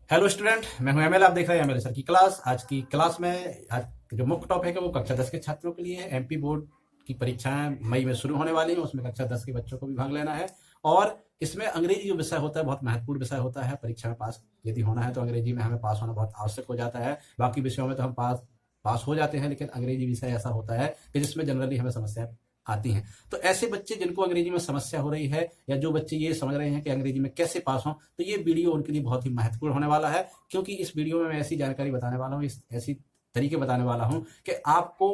Hello student, मैं हूं ML. आप देख रहे हैं एमएल सर की क्लास। आज की क्लास में आज जो मुख्य टॉपिक है वो कक्षा 10 के छात्रों के लिए है। एमपी बोर्ड की परीक्षाएं मई में शुरू होने वाली हैं, उसमें कक्षा 10 के बच्चों को भी भाग लेना है। और इसमें अंग्रेजी जो विषय होता है बहुत महत्वपूर्ण विषय होता है। परीक्षा में पास यदि होना है तो अंग्रेजी में हमें पास होना बहुत आवश्यक हो जाता है। बाकी विषयों में तो हम पास पास हो जाते हैं, लेकिन अंग्रेजी विषय ऐसा होता है कि जिसमें जनरली हमें समस्या आती हैं। तो ऐसे बच्चे जिनको अंग्रेजी में समस्या हो रही है या जो बच्चे ये समझ रहे हैं कि अंग्रेजी में कैसे पास हों, तो ये वीडियो उनके लिए बहुत ही महत्वपूर्ण होने वाला है। क्योंकि इस वीडियो में मैं ऐसी जानकारी बताने वाला हूँ, ऐसी तरीके बताने वाला हूँ कि आपको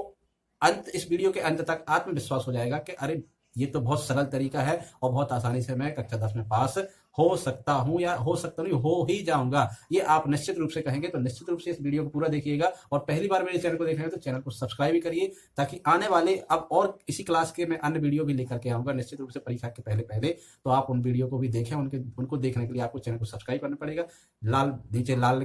इस वीडियो के अंत तक आत्मविश्वास हो जाएगा कि अरे ये तो बहुत सरल तरीका है और बहुत आसानी से मैं कक्षा 10 में पास हो सकता हूं, या हो सकता नहीं, हो ही जाऊंगा। ये आप निश्चित रूप से कहेंगे। तो निश्चित रूप से इस वीडियो को पूरा देखिएगा और पहली बार मेरे चैनल को देख रहे हैं तो चैनल को सब्सक्राइब भी करिए, ताकि आने वाले अब और इसी क्लास के मैं अन्य वीडियो भी लेकर के आऊंगा निश्चित रूप से परीक्षा के पहले पहले। तो आप उन वीडियो को भी देखें। उनको देखने के लिए आपको चैनल को सब्सक्राइब करना पड़ेगा। नीचे लाल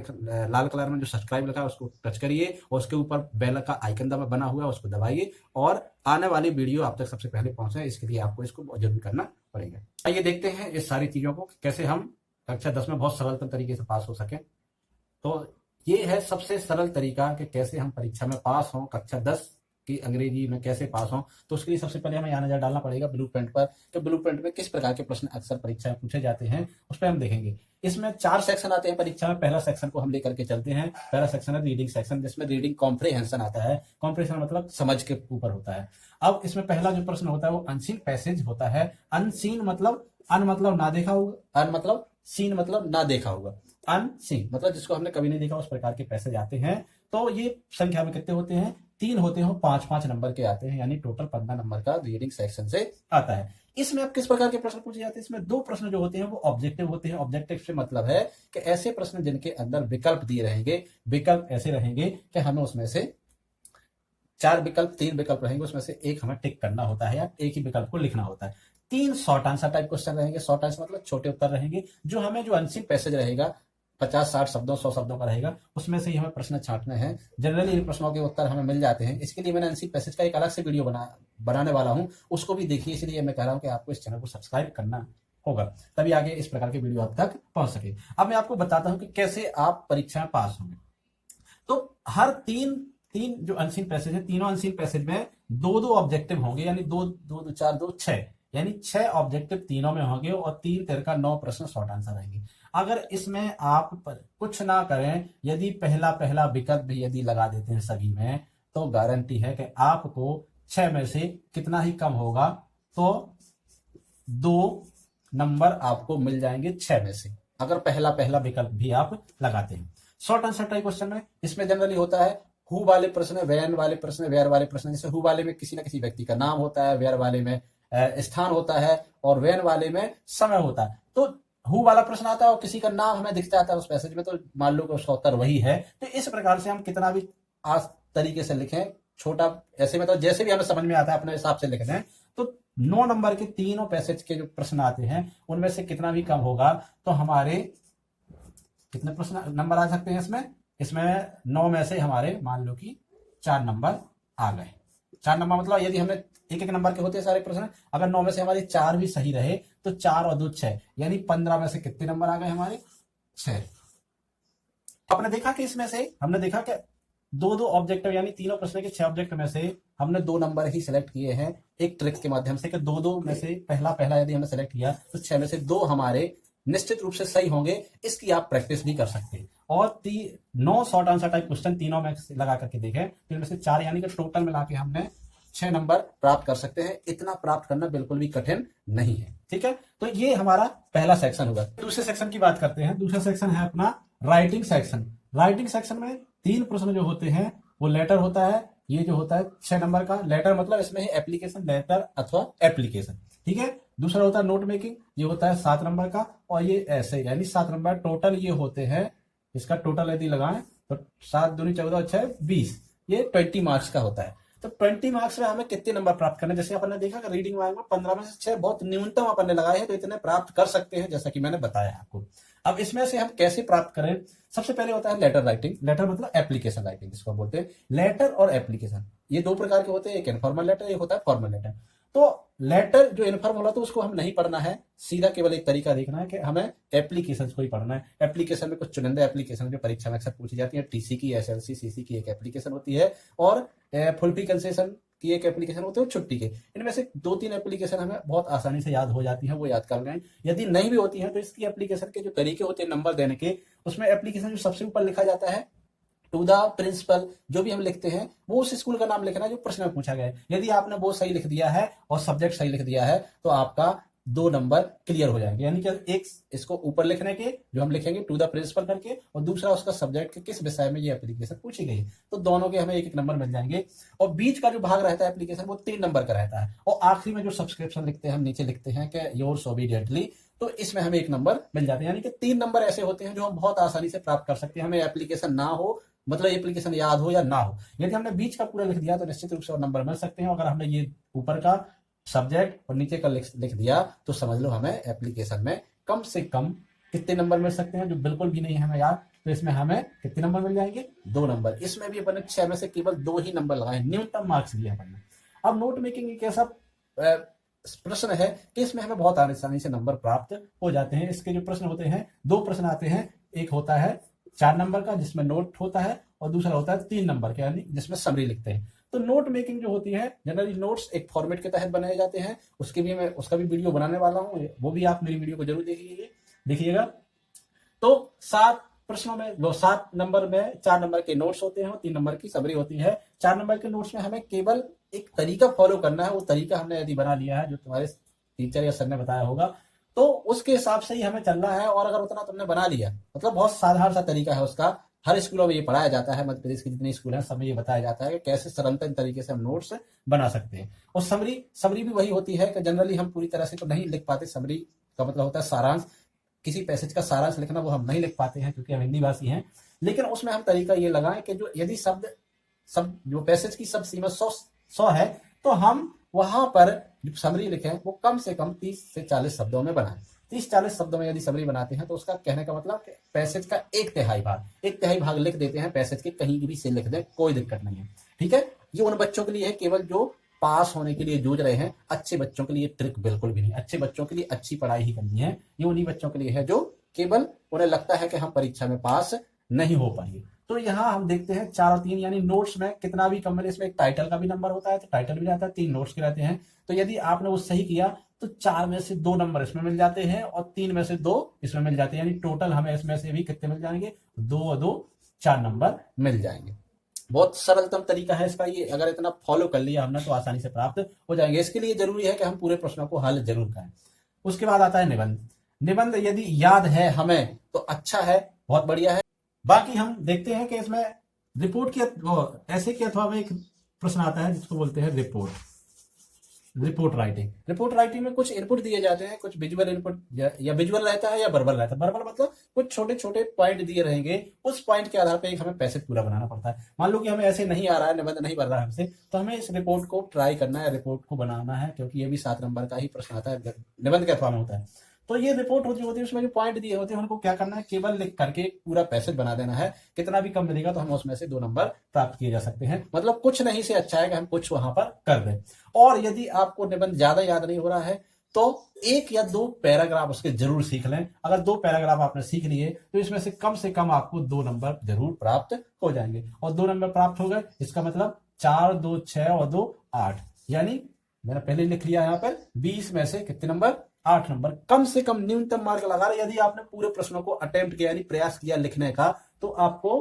कलर में जो सब्सक्राइब लिखा है उसको टच करिए और उसके ऊपर बेल का आइकन बना हुआ है उसको दबाइए, और आने वाली वीडियो आप तक सबसे पहले पहुंचे। इसके लिए आपको इसको जरूर करना पड़ेगा। आइए देखते हैं इस सारी चीजों को कैसे हम कक्षा 10 में बहुत सरल तरीके से पास हो सके। तो ये है सबसे सरल तरीका कि कैसे हम परीक्षा में पास हों, कक्षा 10 की अंग्रेजी में कैसे पास हों। तो उसके लिए सबसे पहले हमें यहाँ नजर डालना पड़ेगा ब्लूप्रिंट पर कि ब्लूप्रिंट में किस प्रकार के प्रश्न अक्सर परीक्षा में पूछे जाते हैं, उस पर हम देखेंगे। इसमें 4 सेक्शन आते हैं परीक्षा में। पहला सेक्शन को हम लेकर के चलते हैं। पहला सेक्शन है रीडिंग सेक्शन, जिसमें रीडिंग कॉम्प्रिहेंशन आता है। कॉम्प्रिहेंशन मतलब समझ के ऊपर होता है। अब इसमें पहला जो प्रश्न होता है वो अनसीन पैसेज होता है। अनसीन मतलब अन मतलब ना देखा होगा, अन मतलब सीन मतलब ना देखा होगा। अनसीन मतलब जिसको हमने कभी नहीं देखा, उस प्रकार के पैसेज आते हैं। तो ये संख्या में कितने होते हैं? 3 होते हैं, 5-5 नंबर के आते हैं, यानी टोटल 15 नंबर का रीडिंग सेक्शन से आता है। इसमें अब किस प्रकार के प्रश्न पूछे जाते हैं? इसमें 2 प्रश्न जो होते हैं वो ऑब्जेक्टिव होते हैं। ऑब्जेक्टिव से मतलब है कि ऐसे प्रश्न जिनके अंदर विकल्प दिए रहेंगे। विकल्प ऐसे रहेंगे कि हमें उसमें से 4 विकल्प 3 विकल्प रहेंगे, उसमें से एक हमें टिक करना होता है या एक ही विकल्प को लिखना होता है। 3 शॉर्ट आंसर टाइप क्वेश्चन रहेंगे। शॉर्ट आंसर मतलब छोटे उत्तर रहेंगे। जो हमें जो अनसीन पैसेज रहेगा 50-60 शब्दों 100 शब्दों का रहेगा, उसमें से ही हमें प्रश्न छांटने हैं। जनरली इन प्रश्नों के उत्तर हमें मिल जाते हैं। इसके लिए मैंने अनसीन पैसेज का एक अलग से वीडियो बनाने वाला हूं, उसको भी देखिए। इसलिए मैं कह रहा हूं कि आपको इस चैनल को सब्सक्राइब करना होगा, तभी आगे इस प्रकार के वीडियो आप तक पहुंच सके। अब मैं आपको बताता हूं कि कैसे आप परीक्षा में पास होंगे। तो हर तीन जो अनसीन पैसेज है, तीनों अनसीन पैसेज में 2-2 ऑब्जेक्टिव होंगे, यानी 2 4 2 6, यानी 6 ऑब्जेक्टिव तीनों में होंगे और 3 3 का 9 प्रश्न शॉर्ट आंसर रहेंगे। अगर इसमें आप कुछ ना करें, यदि पहला विकल्प भी यदि लगा देते हैं सभी में, तो गारंटी है कि आपको 6 में से कितना ही कम होगा तो 2 नंबर आपको मिल जाएंगे 6 में से, अगर पहला विकल्प भी आप लगाते हैं। शॉर्ट आंसर टाइप क्वेश्चन में इसमें जनरली होता है हु वाले प्रश्न, वेन वाले प्रश्न, वेयर वाले प्रश्न। जैसे हु वाले में किसी ना किसी व्यक्ति का नाम होता है, वेयर वाले में स्थान होता है, और वेन वाले में समय होता है। तो हु वाला प्रश्न आता है और किसी का नाम हमें दिखता आता है उस पैसेज में, तो मान लो कि उसका उत्तर वही है। तो इस प्रकार से हम कितना भी आज तरीके से लिखें, छोटा ऐसे में तो जैसे भी हमें समझ में आता है अपने हिसाब से लिख दें। तो 9 नंबर के तीनों पैसेज के जो प्रश्न आते हैं उनमें से कितना भी कम होगा तो हमारे कितने प्रश्न नंबर आ सकते हैं इसमें 9 में से हमारे मान लो कि 4 नंबर आ गए। 4 नंबर मतलब यदि हमने एक नंबर के होते हैं सारे प्रश्न, अगर 9 में से हमारे 4 भी सही रहे तो 4 और 2 6, यानी 15 में से कितने नंबर आ गए हमारे? 6। आपने देखा कि इसमें से हमने देखा कि 2-2 ऑब्जेक्टिव, यानी तीनों प्रश्न के 6 ऑब्जेक्ट में से हमने 2 नंबर ही सिलेक्ट किए हैं एक ट्रिक के माध्यम से, कि 2-2 में से पहला यदि हमने सिलेक्ट किया तो 6 में से 2 हमारे निश्चित रूप से सही होंगे। इसकी आप प्रैक्टिस भी कर सकते हैं। और 9 शॉर्ट आंसर टाइप क्वेश्चन तीनों में लगा करके देखें तो इनमें से 4, यानी कि टोटल मिला के हमने 6 नंबर प्राप्त कर सकते हैं। इतना प्राप्त करना बिल्कुल भी कठिन नहीं है। ठीक है, तो ये हमारा पहला सेक्शन होगा। दूसरे सेक्शन की बात करते हैं। दूसरा सेक्शन है अपना राइटिंग सेक्शन। राइटिंग सेक्शन में 3 प्रश्न जो होते हैं वो लेटर होता है। ये जो होता है 6 नंबर का लेटर, मतलब इसमें है एप्लीकेशन, लेटर अथवा एप्लीकेशन। ठीक है, दूसरा होता है नोट मेकिंग, ये होता है 7 नंबर का, और ये ऐसे यानी 7 नंबर टोटल ये होते हैं। इसका टोटल यदि लगाएं तो 7 दूनी 14 6 20, ये 20 मार्क्स का होता है। तो 20 मार्क्स में हमें कितने नंबर प्राप्त करने? जैसे अपन ने देखा कि रीडिंग मार्क में 15 में से 6 बहुत न्यूनतम अपन ने लगाए हैं, तो इतने प्राप्त कर सकते हैं, जैसा कि मैंने बताया आपको। अब इसमें से हम कैसे प्राप्त करें? सबसे पहले होता है लेटर राइटिंग। लेटर मतलब एप्लीकेशन राइटिंग जिसको बोलते हैं। लेटर और एप्लीकेशन ये 2 प्रकार के होते हैं, एक इनफॉर्मल लेटर, एक होता है फॉर्मल लेटर। तो लेटर जो इन्फॉर्म होला तो उसको हम नहीं पढ़ना है, सीधा केवल एक तरीका देखना है कि हमें एप्लीकेशन को ही पढ़ना है। एप्लीकेशन में कुछ चुनिंदा एप्लीकेशन जो परीक्षा में अक्सर पूछी जाती है, टीसी की, एसएलसी, सीसी की एक एप्लीकेशन होती है, और फुल फी कंसेशन की एक एप्लीकेशन होती है, छुट्टी के। इनमें से 2-3 एप्लीकेशन हमें बहुत आसानी से याद हो जाती हैं, वो याद कर लें। यदि नहीं भी होती हैं तो इसकी एप्लीकेशन के जो तरीके होते हैं नंबर देने के, उसमें एप्लीकेशन जो सबसे ऊपर लिखा जाता है टू द प्रिंसिपल, जो भी हम लिखते हैं वो उस स्कूल का नाम लिखना है जो प्रश्न में पूछा गया है। यदि आपने वो सही लिख दिया है और सब्जेक्ट सही लिख दिया है तो आपका 2 नंबर क्लियर हो जाएंगे। यानी कि एक इसको ऊपर लिखने के जो हम लिखेंगे टू द प्रिंसिपल करके, और दूसरा उसका सब्जेक्ट के किस विषय में ये एप्लीकेशन पूछी गई, तो दोनों के हमें 1-1 नंबर मिल जाएंगे। और बीच का जो भाग रहता है एप्लीकेशन वो 3 नंबर का रहता है, और आखिरी में जो सब्सक्रिप्शन लिखते हैं हम नीचे लिखते हैं कि योर्स ओबीडियंटली, तो इसमें हमें 1 नंबर मिल जाते हैं। यानी कि 3 नंबर ऐसे होते हैं जो हम बहुत आसानी से प्राप्त कर सकते हैं, हमें एप्लीकेशन ना हो, मतलब एप्लीकेशन याद हो या ना हो। यदि हमने बीच का पूरा लिख दिया तो निश्चित रूप से और नंबर मिल सकते हैं। अगर हमने ये ऊपर का सब्जेक्ट और नीचे का लिख दिया तो समझ लो हमें एप्लीकेशन में कम से कम कितने नंबर मिल सकते हैं, जो बिल्कुल भी नहीं है हमें याद, तो इसमें हमें कितने नंबर मिल जाएंगे, 2 नंबर। इसमें भी अपन ने 6 में से केवल 2 ही नंबर लगाए, न्यूनतम मार्क्स दिए अपन ने। अब नोट मेकिंग एक ऐसा प्रश्न है कि इसमें हमें बहुत आसानी से नंबर प्राप्त हो जाते हैं। इसके जो प्रश्न होते हैं, 2 प्रश्न आते हैं, एक होता है 4 नंबर का जिसमें नोट होता है, और दूसरा होता है 3 नंबर का यानी जिसमें समरी लिखते हैं। तो नोट मेकिंग जो होती है, जनरली नोट्स एक फॉर्मेट के तहत बनाए जाते हैं, उसका भी वीडियो बनाने वाला हूं, वो भी आप मेरी वीडियो को जरूर देखिएगा। तो 7 प्रश्नों में, वो 7 नंबर में 4 नंबर के नोट्स होते हैं और 3 नंबर की समरी होती है। 4 नंबर के नोट्स में हमें केवल एक तरीका फॉलो करना है, वो तरीका हमने यदि बना लिया है जो तुम्हारे टीचर या सर ने बताया होगा, तो उसके हिसाब से ही हमें चलना है। और अगर उतना तुमने बना लिया, मतलब बहुत साधारण सा तरीका है उसका, हर स्कूलों में ये पढ़ाया जाता है, मध्य प्रदेश के जितने स्कूल हैं सब में ये बताया जाता है कि कैसे सरलतम तरीके से हम नोट्स बना सकते हैं। और समरी भी वही होती है कि जनरली हम पूरी तरह से तो नहीं लिख पाते। समरी का मतलब होता है सारांश, किसी पैसेज का सारांश लिखना वो हम नहीं लिख पाते हैं क्योंकि हम हिंदी भाषी हैं, लेकिन उसमें हम तरीका ये लगाएं कि जो यदि सब जो पैसेज की सब सीमा 100 है तो हम वहां पर जो समरी लिखें वो कम से कम 30 से 40 शब्दों में बनाएं। 30-40 शब्दों में यदि समरी बनाते हैं तो उसका कहने का मतलब पैसेज का 1/3 भाग लिख देते हैं, पैसेज के कहीं भी से लिख दें, कोई दिक्कत नहीं है। ठीक है, ये उन बच्चों के लिए है केवल जो पास होने के लिए जूझ रहे हैं। अच्छे बच्चों के लिए ट्रिक बिल्कुल भी नहीं, अच्छे बच्चों के लिए अच्छी पढ़ाई ही करनी है। ये उन्हीं बच्चों के लिए है जो केवल उन्हें लगता है कि हम परीक्षा में पास नहीं हो पाएंगे। तो यहाँ हम देखते हैं 4 और 3, यानी नोट्स में कितना भी कम मिले, इसमें एक टाइटल का भी नंबर होता है तो टाइटल भी रहता है, 3 नोट्स के रहते हैं। तो यदि आपने वो सही किया तो 4 में से 2 नंबर इसमें मिल जाते हैं और 3 में से 2 इसमें मिल जाते हैं, यानी टोटल हमें इसमें से भी कितने मिल जाएंगे, 2 और 2 4 नंबर मिल जाएंगे। बहुत सरलतम तरीका है इसका, ये अगर इतना फॉलो कर लिया हमने तो आसानी से प्राप्त हो जाएंगे। इसके लिए जरूरी है कि हम पूरे प्रश्नों को हल जरूर करें। उसके बाद आता है निबंध। निबंध यदि याद है हमें तो अच्छा है, बहुत बढ़िया है। बाकी हम देखते हैं कि इसमें रिपोर्ट की ऐसे की अथवा में एक प्रश्न आता है जिसको बोलते हैं रिपोर्ट राइटिंग। रिपोर्ट राइटिंग में कुछ इनपुट दिए जाते हैं, कुछ विजुअल इनपुट या विजुअल रहता है या वर्बल रहता है। वर्बल मतलब कुछ छोटे छोटे पॉइंट दिए रहेंगे, उस पॉइंट के आधार पर एक हमें पैसेज पूरा बनाना पड़ता है। मान लो कि हमें ऐसे नहीं आ रहा है, निबंध नहीं बन रहा है हमसे, तो हमें इस रिपोर्ट को ट्राई करना है, रिपोर्ट को बनाना है, क्योंकि ये भी 7 नंबर का ही प्रश्न आता है, निबंध के अथवा में होता है। तो ये रिपोर्ट होती है, उसमें जो पॉइंट दिए होते हैं उनको क्या करना है, केवल लिख करके पूरा पैसेज बना देना है। कितना भी कम मिलेगा तो हम उसमें से 2 नंबर प्राप्त किए जा सकते हैं। मतलब कुछ नहीं से अच्छा है कि हम कुछ वहां पर कर दें। और यदि आपको निबंध ज्यादा याद नहीं हो रहा है तो 1 या 2 पैराग्राफ उसके जरूर सीख लें। अगर 2 पैराग्राफ आपने सीख लिए तो इसमें से कम आपको 2 नंबर जरूर प्राप्त हो जाएंगे। और 2 नंबर प्राप्त हो गए, इसका मतलब 4, 2, 6 और 2, 8, यानी मैंने पहले लिख लिया यहाँ पर 20 में से कितने नंबर, 8 नंबर। कम से कम न्यूनतम मार्क लगा रहे। यदि आपने पूरे प्रश्नों को अटेम्प्ट किया यानी प्रयास किया लिखने का, तो आपको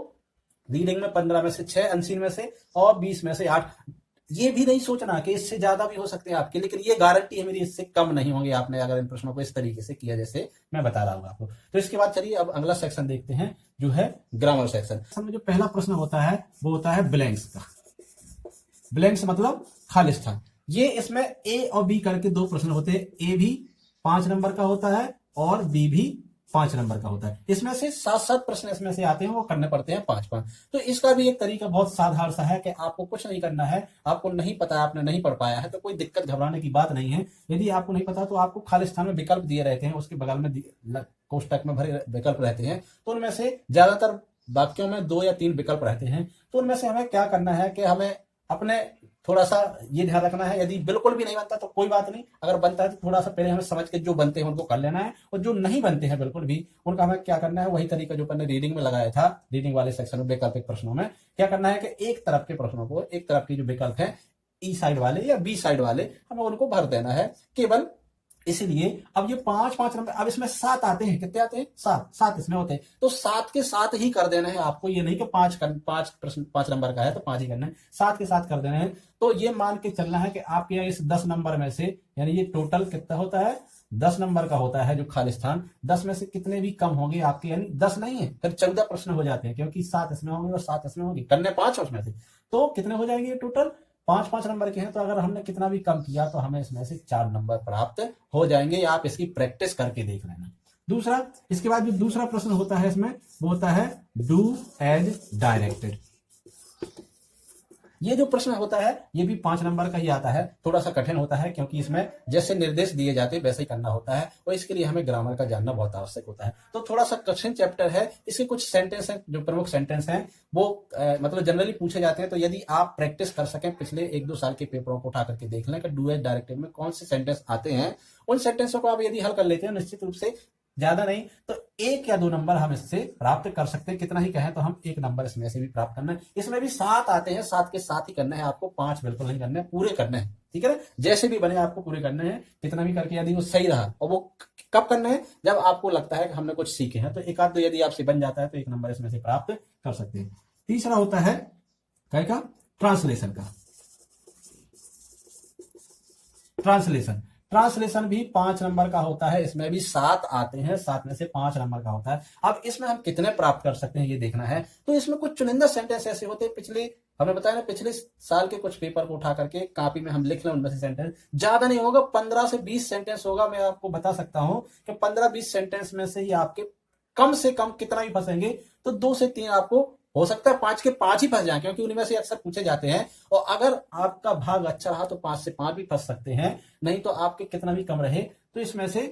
रीडिंग में 15 में से 6, अनसीन में से और 20 में से 8। ये भी नहीं सोचना कि इससे ज्यादा भी हो सकते हैं आपके, लेकिन ये गारंटी है मेरी इससे कम नहीं होंगे आपने अगर इन प्रश्नों को इस तरीके से किया जैसे मैं बता रहा हूँ आपको। तो इसके बाद चलिए अब अगला सेक्शन देखते हैं जो है ग्रामर सेक्शन में जो पहला प्रश्न होता है वो होता है ब्लैंक्स का। ब्लैंक्स मतलब खाली स्थान। ये इसमें ए और बी करके 2 प्रश्न होते हैं। ए भी 5 नंबर का होता है और बी भी 5 नंबर का होता है। इसमें से 7-7 प्रश्न इसमें से आते हैं, वो करने पड़ते हैं 5-5। तो इसका भी एक तरीका बहुत साधारण सा है कि आपको कुछ नहीं करना है, आपको नहीं पता, आपने नहीं पढ़ पाया है तो कोई दिक्कत घबराने की बात नहीं है। यदि आपको नहीं पता तो आपको खाली स्थान में विकल्प दिए रहते हैं, उसके बगल में कोष्टक में भरे विकल्प रहते हैं। तो उनमें से ज्यादातर वाक्यों में 2 या 3 विकल्प रहते हैं। तो उनमें से हमें क्या करना है कि हमें अपने थोड़ा सा ये ध्यान रखना है, यदि बिल्कुल भी नहीं बनता तो कोई बात नहीं, अगर बनता है तो थोड़ा सा पहले हमें समझ के जो बनते हैं उनको कर लेना है, और जो नहीं बनते हैं बिल्कुल भी उनका हमें क्या करना है, वही तरीका जो मैंने रीडिंग में लगाया था, रीडिंग वाले सेक्शन में वैकल्पिक प्रश्नों में क्या करना है कि एक तरफ के प्रश्नों को, एक तरफ की जो विकल्प है ई साइड वाले या बी साइड वाले, हमें उनको भर देना है केवल। इसीलिए अब ये 5-5 नंबर, अब इसमें 7 आते हैं, कितने आते हैं, 7 इसमें होते हैं, तो 7 के 7 ही कर देना है आपको, ये नहीं कि 5 प्रश्न 5 नंबर का है तो 5 ही करना है, 7 के 7 कर देना है। तो ये मान के चलना है कि आपके यहाँ इस 10 नंबर में से, यानी ये टोटल कितना होता है, 10 नंबर का होता है जो खाली स्थान, 10 में से कितने भी कम होंगे आपके, यानी 10 नहीं है फिर 14 प्रश्न हो जाते हैं, क्योंकि 7 इसमें होंगे और 7 इसमें होंगे, करने 5 उसमें से, तो कितने हो जाएंगे टोटल, 5-5 नंबर के हैं, तो अगर हमने कितना भी कम किया तो हमें इसमें से 4 नंबर प्राप्त हो जाएंगे। आप इसकी प्रैक्टिस करके देख लेना। दूसरा, इसके बाद जो दूसरा प्रश्न होता है इसमें, वो होता है डू एज डायरेक्टेड। ये जो प्रश्न होता है ये भी 5 नंबर का ही आता है, थोड़ा सा कठिन होता है क्योंकि इसमें जैसे निर्देश दिए जाते हैं वैसे ही करना होता है, और इसके लिए हमें ग्रामर का जानना बहुत आवश्यक होता है। तो थोड़ा सा कठिन चैप्टर है, इसके कुछ सेंटेंस हैं जो प्रमुख सेंटेंस हैं वो मतलब जनरली पूछे जाते हैं, तो यदि आप प्रैक्टिस कर सकें, पिछले 1-2 साल के पेपरों को उठा करके देख लें कि डू एज डायरेक्टेड में कौन से सेंटेंस आते हैं, उन सेंटेंसों को आप यदि हल कर लेते हैं निश्चित रूप से ज्यादा नहीं तो 1 या 2 नंबर हम इससे प्राप्त कर सकते हैं, कितना ही कहें तो हम 1 नंबर इसमें से भी प्राप्त करना है। इसमें भी 7 आते हैं, 7 के 7 ही करना है आपको, 5 बिल्कुल नहीं करने, पूरे करने हैं, ठीक है ना, जैसे भी बने आपको पूरे करने हैं, कितना भी करके यदि वो सही रहा, और वो कब करना है, जब आपको लगता है कि हमने कुछ सीखे हैं, तो 1 आध 2 यदि आपसे बन जाता है तो 1 नंबर इसमें से प्राप्त कर सकते हैं। तीसरा होता है क्या का, ट्रांसलेशन का। ट्रांसलेशन भी 5 नंबर का होता है, इसमें भी 7 आते हैं, 7 में से 5 नंबर का होता है। अब इसमें हम कितने प्राप्त कर सकते हैं ये देखना है, तो इसमें कुछ चुनिंदा सेंटेंस ऐसे होते हैं, पिछले हमने बताया ना, पिछले साल के कुछ पेपर को उठा करके कॉपी में हम लिख लें, उनमें से सेंटेंस ज्यादा नहीं होगा, 15 से 20 सेंटेंस होगा। मैं आपको बता सकता हूं कि 15-20 सेंटेंस में से ही आपके कम से कम कितना भी फंसेंगे तो 2 से 3 आपको हो सकता है 5 के 5 ही फंस जाए, क्योंकि उनमें से अक्सर पूछे जाते हैं, और अगर आपका भाग अच्छा रहा तो 5 से 5 भी फंस सकते हैं, नहीं तो आपके कितना भी कम रहे तो इसमें से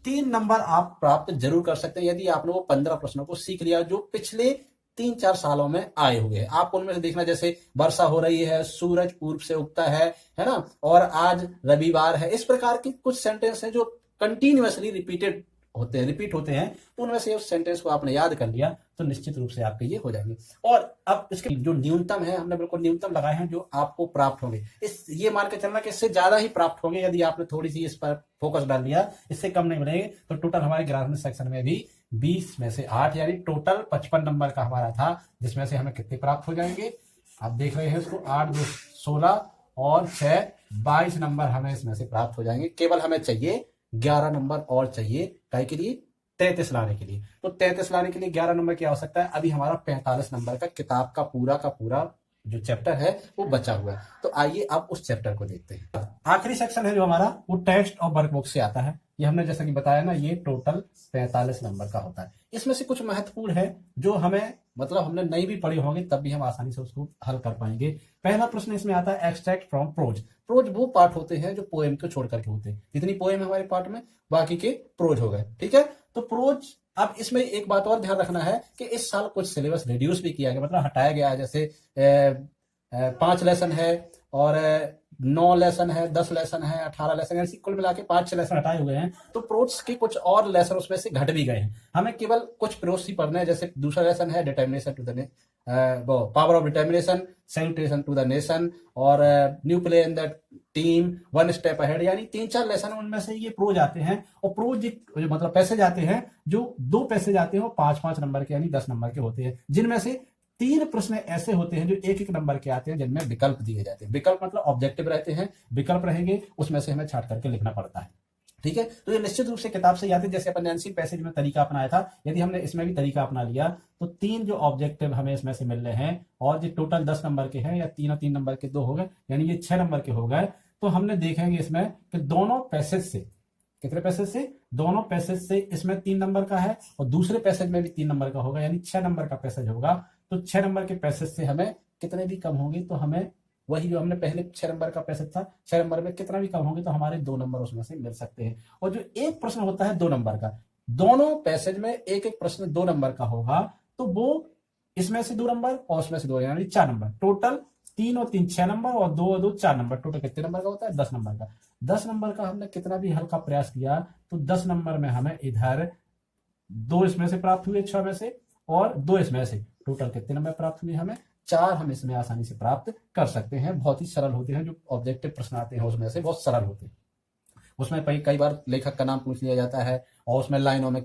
3 नंबर आप प्राप्त जरूर कर सकते हैं, यदि आपने वो 15 प्रश्नों को सीख लिया जो पिछले 3-4 सालों में आए हुए हैं। आप उनमें से देखना, जैसे वर्षा हो रही है, सूरज पूर्व से उगता है ना, और आज रविवार है, इस प्रकार के कुछ सेंटेंस हैं जो कंटिन्यूअसली रिपीट होते हैं, तो उनमें से उस सेंटेंस को आपने याद कर लिया तो निश्चित रूप से आपके ये हो जाएंगे। और अब इसके जो न्यूनतम है, हमने बिल्कुल न्यूनतम लगाए हैं जो आपको प्राप्त होंगे, इस ये मान के चलना कि इससे ज्यादा ही प्राप्त होंगे यदि आपने थोड़ी सी इस पर फोकस डाल दिया, इससे कम नहीं बनेंगे। तो टोटल हमारे ग्रामर सेक्शन में भी 20 में से 8 यानी टोटल 55 नंबर का हमारा था, जिसमें से हमें कितने प्राप्त हो जाएंगे, आप देख रहे हैं इसको, 8 2 16 और 6 22 नंबर हमें इसमें से प्राप्त हो जाएंगे। केवल हमें चाहिए 11 नंबर और चाहिए, काहे के लिए, 33 लाने के लिए। तो 33 लाने के लिए 11 नंबर की आवश्यकता है। अभी हमारा 45 नंबर का किताब का पूरा जो चैप्टर है वो बचा हुआ है। तो आइए अब उस चैप्टर को देखते हैं। आखिरी सेक्शन है जो हमारा, वो टेक्स्ट और वर्कबुक से आता है। ये हमने जैसा कि बताया ना, ये टोटल 45 नंबर का होता है। इसमें से कुछ महत्वपूर्ण है जो हमें, मतलब हमने नहीं भी पढ़े होंगे तब भी हम आसानी से उसको हल कर पाएंगे। पहला प्रश्न इसमें आता है एक्सट्रैक्ट फ्रॉम प्रोज। प्रोज वो पार्ट होते हैं जो पोएम को छोड़ करके होते हैं, जितनी पोएम है हमारे पार्ट में बाकी के प्रोज हो गए, ठीक है। तो प्रोज, अब इसमें एक बात और ध्यान रखना है कि इस साल कुछ सिलेबस रिड्यूस भी किया गया, मतलब हटाया गया है। जैसे 5 लेसन है और 9 लेसन है, 10 लेसन है, 18 लेसन है, ऐसी कुल मिला के 5-6 लेसन हटाए हुए हैं। तो प्रोज के कुछ और लेसन उसमें से घट भी गए हैं, हमें केवल कुछ प्रोज ही पढ़ना है। जैसे दूसरा लेसन है determination to the power of determination, salutation to the nation, और new play in the team, 1 step ahead, यानी 3-4 लेसन उनमें से ये प्रोज आते हैं। और प्रोज मतलब पैसेज आते हैं जो 2 पैसेज आते हैं, वो 5-5 नंबर के यानी 10 नंबर के होते हैं, जिनमें से 3 प्रश्न ऐसे होते हैं जो 1-1 नंबर के आते हैं, जिनमें विकल्प दिए जाते हैं। विकल्प मतलब ऑब्जेक्टिव रहते हैं, विकल्प रहेंगे, उसमें से हमें छांट करके लिखना पड़ता है, ठीक है। तो ये निश्चित रूप से किताब से याद है। जैसे अपन एनसी पैसेज में तरीका अपनाया था, यदि हमने इसमें भी तरीका अपना लिया तो 3 जो ऑब्जेक्टिव हमें इसमें से मिल रहे हैं, और जो टोटल 10 नंबर के हैं, या 3 और 3 नंबर के 2 हो गए, यानी ये 6 नंबर के हो गए। तो हमने देखेंगे इसमें कि दोनों पैसेज से, कितने पैसेज से, दोनों पैसेज से इसमें 3 नंबर का है, और दूसरे पैसेज में भी 3 नंबर का होगा, यानी 6 नंबर का पैसेज होगा। तो 6 नंबर के पैसेज से हमें कितने भी कम होंगे तो हमें वही जो हमने पहले 6 नंबर का पैसेज था, 6 नंबर में कितना भी कम होंगे तो हमारे 2 नंबर उसमें से मिल सकते हैं। और जो एक प्रश्न होता है 2 नंबर का, दोनों पैसेज में एक प्रश्न 2 नंबर का होगा, तो वो इसमें से 2 नंबर और उसमें से 2, यानी 4 नंबर, टोटल 3 और 3 6 नंबर और 2 और 2 4 नंबर, टोटल कितने नंबर का होता है? 10 नंबर का। 10 नंबर का हमने कितना भी हल्का प्रयास किया तो 10 नंबर में हमें इधर 2 इसमें से प्राप्त हुए 6 में से, और 2 इसमें से, टोटल कितने नंबर प्राप्त हुए हमें? 4 हम इसमें आसानी से प्राप्त कर सकते हैं। बहुत ही सरल होते हैं, जो ऑब्जेक्टिव प्रश्न आते हैं उसमें से बहुत सरल होते हैं। उसमें कई बार लेखक का नाम पूछ लिया जाता है और उसमें लाइनों में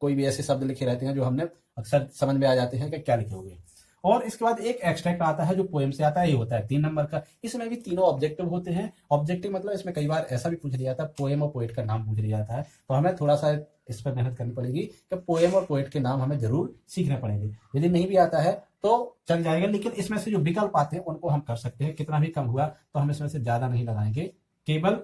कोई भी ऐसे शब्द लिखे रहते हैं जो हमने अक्सर समझ में आ जाते हैं कि क्या लिखे हुए। और इसके बाद एक एक्सट्रैक्ट आता है जो पोएम से आता है, ये होता है 3 नंबर का। इसमें भी तीनों ऑब्जेक्टिव होते हैं। ऑब्जेक्टिव मतलब इसमें कई बार ऐसा भी पूछ लिया जाता है, पोएम और पोएट का नाम पूछ लिया जाता है, तो हमें थोड़ा सा इस पर मेहनत करनी पड़ेगी कि पोएम और पोएट के नाम हमें जरूर सीखने पड़ेंगे। यदि नहीं भी आता है तो चल जाएगा, लेकिन इसमें से जो विकल्प आते हैं उनको हम कर सकते हैं। कितना भी कम हुआ तो हम इसमें से ज्यादा नहीं लगाएंगे, केवल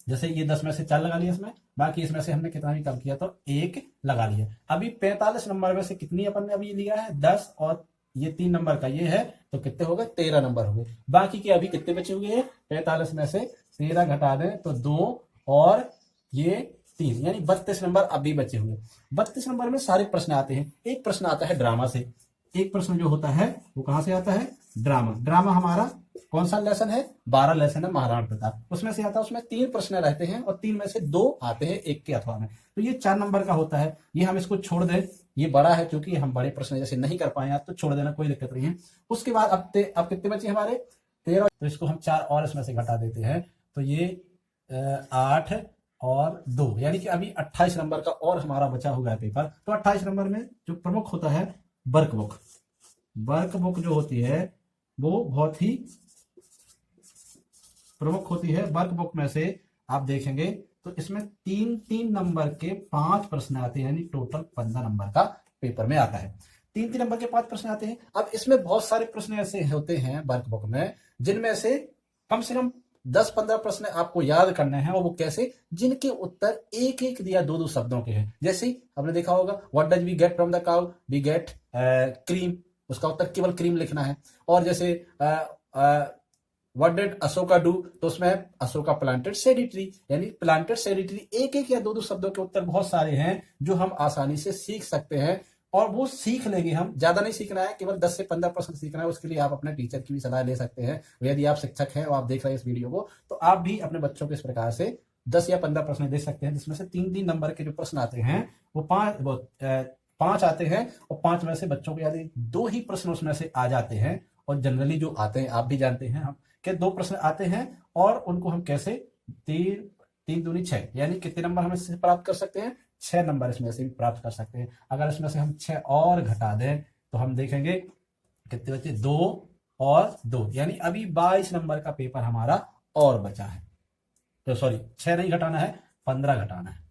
जैसे ये 10 में से 4 लगा लिया इसमें, बाकी इसमें से हमने कितना भी कम किया तो 1 लगा लिया। अभी 45 नंबर में से कितनी अपन ने अभी लिया है? 10, और ये 3 नंबर का ये है तो कितने हो गए? 13 नंबर हो गए। बाकी के अभी कितने बचे हुए हैं? 45 में से 13 घटा दें तो 2 और ये 3, यानी 32 नंबर अभी बचे हुए। 32 नंबर में सारे प्रश्न आते हैं। एक प्रश्न आता है ड्रामा से। एक प्रश्न जो होता है वो कहां से आता है? ड्रामा। ड्रामा हमारा कौन सा लेसन है? 12 लेसन है महाराणा प्रताप, उसमें से आता है। उसमें 3 प्रश्न रहते हैं और 3 में से 2 आते हैं एक के अथवा में, तो ये 4 नंबर का होता है। ये हम इसको छोड़ दें, ये बड़ा है, क्योंकि हम बड़े प्रश्न जैसे नहीं कर पाए तो छोड़ देना, कोई दिक्कत नहीं है। उसके बाद अब कितने बचे हमारे? 13, तो इसको हम 4 और इसमें से घटा देते हैं, तो ये 8 और 2, यानी कि अभी 28 नंबर का और हमारा बचा हुआ है पेपर। तो 28 नंबर में जो प्रमुख होता है वर्कबुक। वर्कबुक जो होती है वो बहुत ही प्रमुख होती है। वर्कबुक में से आप देखेंगे तो इसमें 3-3 नंबर के 5 प्रश्न आते हैं, यानी टोटल 15 नंबर का पेपर में आता है। 3-3 नंबर के 5 प्रश्न आते हैं। अब इसमें बहुत सारे प्रश्न ऐसे होते हैं वर्कबुक में, जिनमें से कम 10-15 प्रश्न आपको याद करने हैं, और वो कैसे? जिनके उत्तर एक एक या 2-2 शब्दों के हैं। जैसे आपने देखा होगा, what does we get from the cow? We get cream, उसका उत्तर केवल क्रीम लिखना है। और जैसे व्हाट डिड अशोका डू? तो उसमें अशोका प्लांटेड सेड ट्री, यानी प्लांटेड सेड ट्री। एक एक या 2-2 शब्दों के उत्तर बहुत सारे हैं जो हम आसानी से सीख सकते हैं, और वो सीख लेंगे हम। ज्यादा नहीं सीखना है, केवल 10 से 15 प्रश्न सीखना है। उसके लिए आप अपने टीचर की भी सलाह ले सकते हैं। यदि आप शिक्षक हैं और आप देख रहे हैं इस वीडियो को, तो आप भी अपने बच्चों को इस प्रकार से 10 या 15 प्रश्न दे सकते हैं, जिसमें से 3-3 नंबर के जो प्रश्न आते हैं वो 5 आते हैं, और 5 में से बच्चों को यदि 2 ही प्रश्न उसमें से आ जाते हैं, और जनरली जो आते हैं आप भी जानते हैं हम कि 2 प्रश्न आते हैं, और उनको हम कैसे 3 दूनी 6, यानी कितने नंबर हम इससे प्राप्त कर सकते हैं? 6 नंबर इसमें से भी प्राप्त कर सकते हैं। अगर इसमें से हम 6 और घटा दें तो हम देखेंगे कितने बचे? 2 और 2, यानी अभी 22 नंबर का पेपर हमारा और बचा है। तो सॉरी, 6 नहीं घटाना है, 15 घटाना है,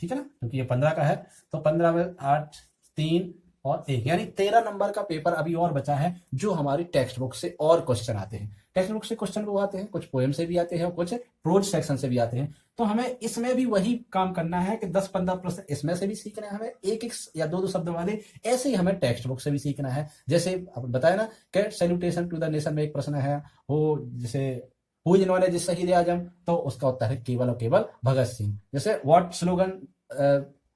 ठीक है ना, क्योंकि ये 15 का है। तो 15 में 8, 3 और 1, यानी 13 नंबर का पेपर अभी और बचा है, जो हमारी टेक्स्ट बुक से और क्वेश्चन आते हैं। टेक्स्ट बुक से क्वेश्चन वो आते हैं, कुछ पोएम से भी आते हैं और कुछ प्रोज सेक्शन से भी आते हैं। तो हमें इसमें भी वही काम करना है कि 10-15 प्रश्न इसमें से भी सीखना है हमें, एक या 2-2 शब्द वाले। ऐसे ही हमें टेक्स्ट बुक से भी सीखना है। जैसे अब बताया ना कि सैल्यूटेशन टू द नेशन में एक प्रश्न है, वो जैसे हु इज नोन एज शहीद आजम, तो उसका उत्तर है केवल और केवल भगत सिंह। जैसे what slogan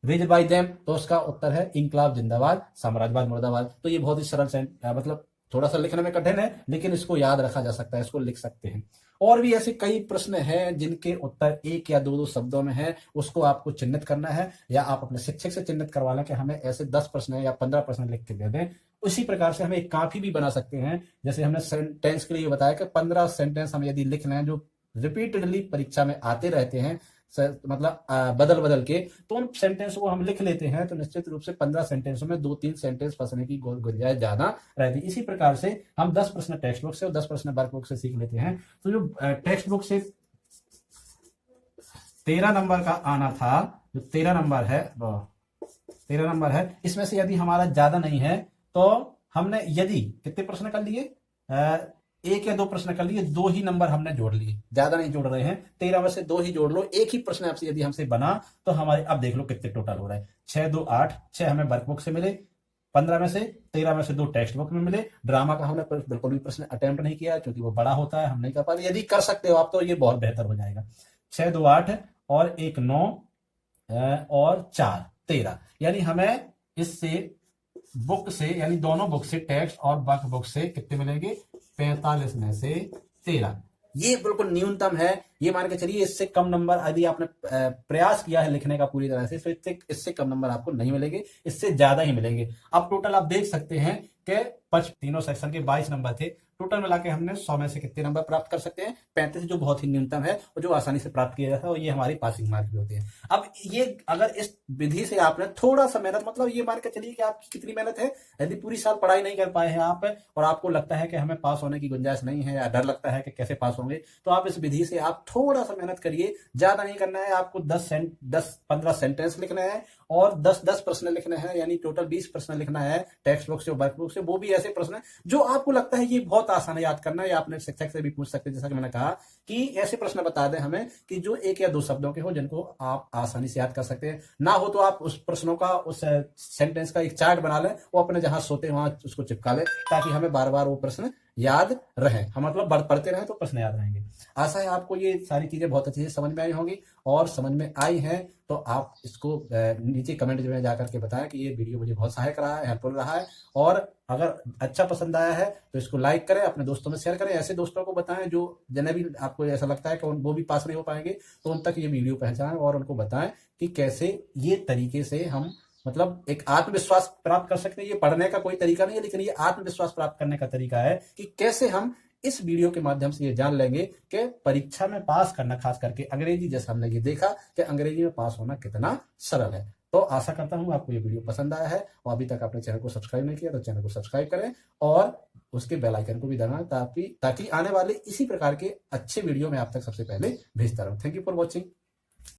raised bye them, तो उसका उत्तर है इंकलाब जिंदाबाद, साम्राज्यवाद मुर्दाबाद। तो ये बहुत ही सरल मतलब थोड़ा सा लिखने में कठिन है, लेकिन इसको याद रखा जा सकता है, इसको लिख सकते हैं। और भी ऐसे कई प्रश्न हैं जिनके उत्तर 1 या 2-2 शब्दों में है। उसको आपको चिन्हित करना है, या आप अपने शिक्षक से चिन्हित करवा लें कि हमें ऐसे 10 प्रश्न या 15 प्रश्न लिख के दे दें। उसी प्रकार से हम एक काफी भी बना सकते हैं। जैसे हमने सेंटेंस के लिए बताया कि 15 सेंटेंस हम यदि लिख लें जो रिपीटेडली परीक्षा में आते रहते हैं, मतलब बदल बदल के, तो उन सेंटेंस को हम लिख लेते हैं, तो निश्चित रूप से 15 सेंटेंसों में 2-3 सेंटेंस फंसने की गुंजाइश ज्यादा रहती है। इसी प्रकार से हम 10 प्रश्न टेक्स्ट बुक से और 10 प्रश्न वर्कबुक से सीख लेते हैं। तो जो टेक्स्ट बुक से 13 नंबर का आना था, जो 13 नंबर है, 13 नंबर है, इसमें से यदि हमारा ज्यादा नहीं है तो हमने यदि कितने प्रश्न कर लिए? 1 या 2 प्रश्न कर लिए, 2 ही नंबर हमने जोड़ लिए, ज्यादा नहीं जोड़ रहे हैं। 13 में से 2 ही जोड़ लो। एक ही प्रश्न आपसे यदि हमसे बना तो हमारे, अब देख लो कितने टोटल हो रहा है। 6, 2, 8, 6 हमें वर्कबुक से मिले, 15 में से 13 में से 2 टेक्स्ट बुक में मिले। ड्रामा का हमने बिल्कुल भी प्रश्न अटेम्प्ट नहीं किया, क्योंकि वो बड़ा होता है, हम नहीं कर पाते। यदि कर सकते हो आप तो ये बहुत बेहतर हो जाएगा। 6, 2, 8 और 1, 9 और 4, 13, यानी हमें इससे बुक से, यानी दोनों बुक से, टेक्स्ट और वर्क बुक से कितने मिलेंगे? 45 में से 13, ये बिल्कुल न्यूनतम है। ये मान के चलिए इससे कम नंबर यदि आपने प्रयास किया है लिखने का पूरी तरह से, तो इससे कम नंबर आपको नहीं मिलेंगे, इससे ज्यादा ही मिलेंगे। अब टोटल आप देख सकते हैं कि तीनों सेक्शन के 22 नंबर थे, टोटल मिला के हमने 100 में से कितने नंबर प्राप्त कर सकते हैं? 35, जो बहुत ही न्यूनतम है और जो आसानी से प्राप्त किया जाता है, और ये हमारी पासिंग मार्क भी होती है। अब ये अगर इस विधि से आपने थोड़ा सा मेहनत, मतलब ये मान के चलिए कि आपकी कितनी मेहनत है, यदि पूरी साल पढ़ाई नहीं कर पाए हैं आप और आपको लगता है कि हमें पास होने की गुंजाइश नहीं है या डर लगता है कि कैसे पास होंगे, तो आप इस विधि से आप थोड़ा सा मेहनत करिए। ज्यादा नहीं करना है आपको, 10-15 सेंटेंस लिखने हैं और 10-10 प्रश्न लिखने हैं, यानी टोटल 20 प्रश्न लिखना है टेक्स्ट बुक से और वर्कबुक से। वो भी ऐसे प्रश्न जो आपको लगता है ये बहुत आसान है याद करना, या आपने शिक्षक से भी पूछ सकते हैं, जैसा कि मैंने कहा कि ऐसे प्रश्न बता दें हमें कि जो 1 या 2 शब्दों के हो, जिनको आप आसानी से याद कर सकते हैं। ना हो तो आप उस प्रश्नों का, उस सेंटेंस का एक चार्ट बना लें, वो अपने जहां सोते हैं वहां उसको चिपका लें, ताकि हमें बार बार वो प्रश्न याद रहे, हम मतलब पढ़ते रहें तो प्रश्न याद रहेंगे। आशा है आपको ये सारी चीजें बहुत अच्छी से समझ में आई होंगी, और समझ में आई हैं तो आप इसको नीचे कमेंट में जाकर के बताएं कि ये वीडियो मुझे बहुत सहायक रहा है, हेल्पफुल रहा है। और अगर अच्छा पसंद आया है तो इसको लाइक करें, अपने दोस्तों में शेयर करें, ऐसे दोस्तों को बताएं जो जिन्हें भी आपको ऐसा लगता है कि वो भी पास नहीं हो पाएंगे, तो उन तक ये वीडियो पहुंचाएं और उनको बताएं कि कैसे ये तरीके से हम मतलब एक आत्मविश्वास प्राप्त कर सकते हैं। ये पढ़ने का कोई तरीका नहीं है, लेकिन ये आत्मविश्वास प्राप्त करने का तरीका है कि कैसे हम इस वीडियो के माध्यम से ये जान लेंगे कि परीक्षा में पास करना, खास करके अंग्रेजी, जैसा हमने ये देखा कि अंग्रेजी में पास होना कितना सरल है। तो आशा करता हूं आपको ये वीडियो पसंद आया है, और अभी तक आपने चैनल को सब्सक्राइब नहीं किया तो चैनल को सब्सक्राइब करें और उसके बेल आइकन को भी दबाएं, ताकि आने वाले इसी प्रकार के अच्छे वीडियो में आप तक सबसे पहले भेजता रहूं। Thank you for watching.